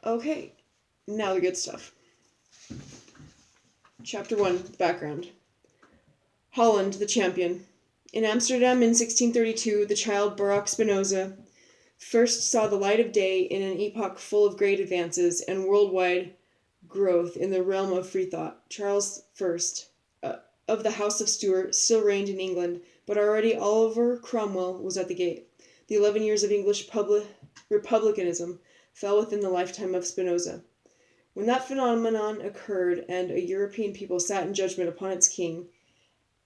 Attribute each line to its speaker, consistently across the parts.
Speaker 1: Okay, now the good stuff. Chapter 1, Background. Holland, the champion. In Amsterdam in 1632, the child Baruch Spinoza first saw the light of day in an epoch full of great advances and worldwide growth in the realm of free thought. Charles I, of the House of Stuart, still reigned in England, but already Oliver Cromwell was at the gate. The 11 years of English republicanism fell within the lifetime of Spinoza. When that phenomenon occurred and a European people sat in judgment upon its king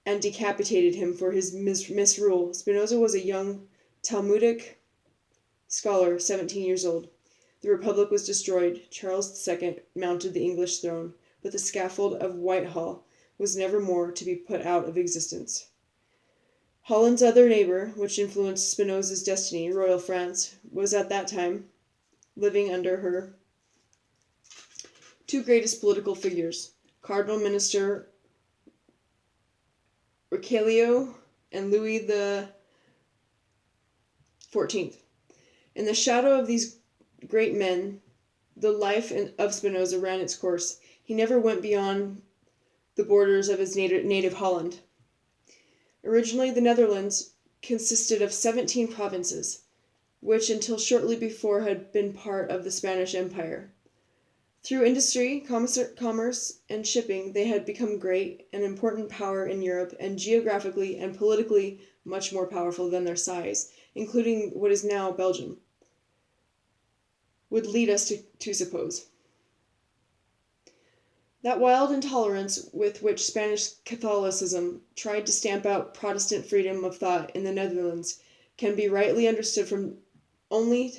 Speaker 1: and decapitated him for his misrule, Spinoza was a young Talmudic scholar, 17 years old. The Republic was destroyed. Charles II mounted the English throne, but the scaffold of Whitehall was never more to be put out of existence. Holland's other neighbor, which influenced Spinoza's destiny, royal France, was at that time living under her two greatest political figures, Cardinal Minister Richelieu and Louis the XIV. In the shadow of these great men, the life of Spinoza ran its course. He never went beyond the borders of his native Holland. Originally, the Netherlands consisted of 17 provinces, which until shortly before had been part of the Spanish Empire. Through industry, commerce, and shipping, they had become great and important power in Europe, and geographically and politically much more powerful than their size, including what is now Belgium, would lead us to suppose. That wild intolerance with which Spanish Catholicism tried to stamp out Protestant freedom of thought in the Netherlands can be rightly understood only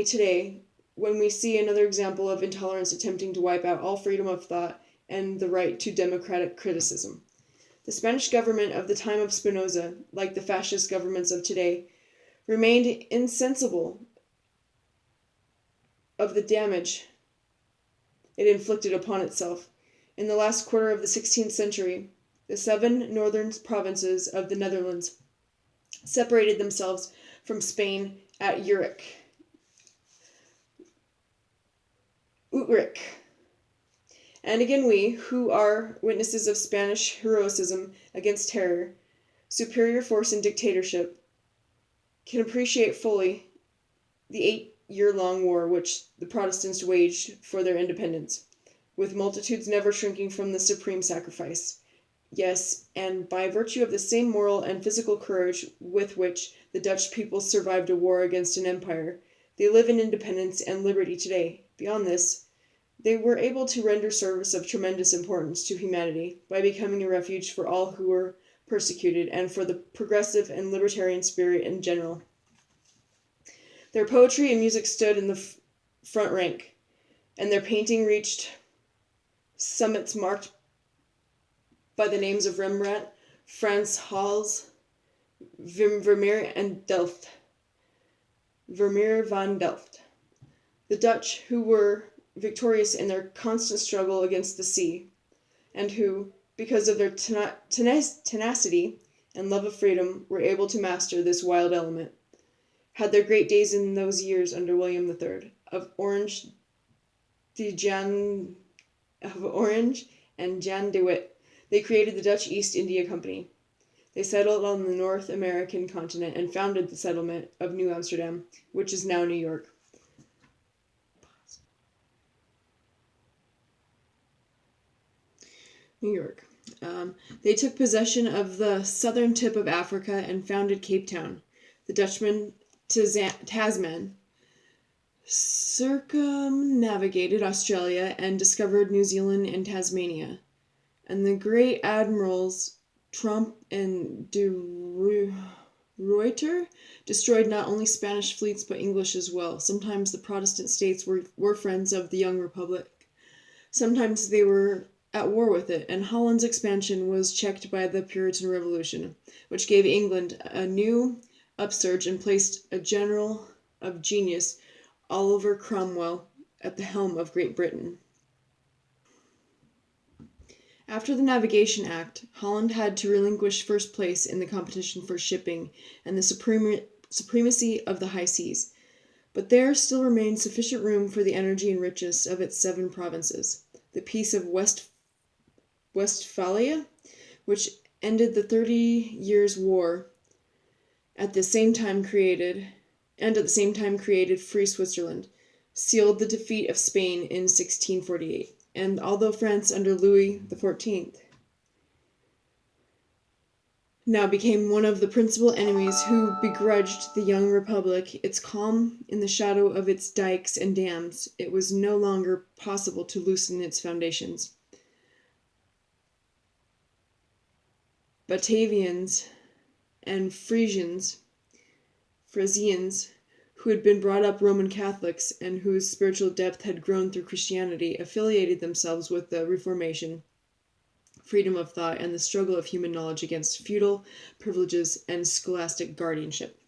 Speaker 1: today when we see another example of intolerance attempting to wipe out all freedom of thought and the right to democratic criticism. The Spanish government of the time of Spinoza, like the fascist governments of today, remained insensible of the damage it inflicted upon itself. In the last quarter of the 16th century, the 7 northern provinces of the Netherlands separated themselves from Spain at Utrecht. And again we, who are witnesses of Spanish heroism against terror, superior force and dictatorship, can appreciate fully the 8-year-long war which the Protestants waged for their independence, with multitudes never shrinking from the supreme sacrifice. Yes, and by virtue of the same moral and physical courage with which the Dutch people survived a war against an empire, they live in independence and liberty today. Beyond this, they were able to render service of tremendous importance to humanity by becoming a refuge for all who were persecuted and for the progressive and libertarian spirit in general. Their poetry and music stood in the front rank, and their painting reached summits marked by the names of Rembrandt, Frans Hals, Vermeer van Delft. The Dutch, who were victorious in their constant struggle against the sea, and who, because of their tenacity and love of freedom, were able to master this wild element, had their great days in those years under William III of Orange and Jan de Witt. They created the Dutch East India Company. They settled on the North American continent and founded the settlement of New Amsterdam, which is now New York. They took possession of the southern tip of Africa and founded Cape Town. The Dutchmen Tasman circumnavigated Australia and discovered New Zealand and Tasmania. And the great admirals Tromp and de Ruyter destroyed not only Spanish fleets but English as well. Sometimes the Protestant states were friends of the young republic. Sometimes they were at war with it, and Holland's expansion was checked by the Puritan Revolution, which gave England a new upsurge and placed a general of genius, Oliver Cromwell, at the helm of Great Britain. After the Navigation Act, Holland had to relinquish first place in the competition for shipping and the supremacy of the high seas. But there still remained sufficient room for the energy and richness of its 7 provinces. The Peace of Westphalia, which ended the 30 Years' War, at the same time created free Switzerland, sealed the defeat of Spain in 1648. And although France under Louis XIV now became one of the principal enemies who begrudged the young republic its calm in the shadow of its dikes and dams, it was no longer possible to loosen its foundations. Batavians and Frisians, who had been brought up Roman Catholics and whose spiritual depth had grown through Christianity, affiliated themselves with the Reformation, freedom of thought, and the struggle of human knowledge against feudal privileges and scholastic guardianship.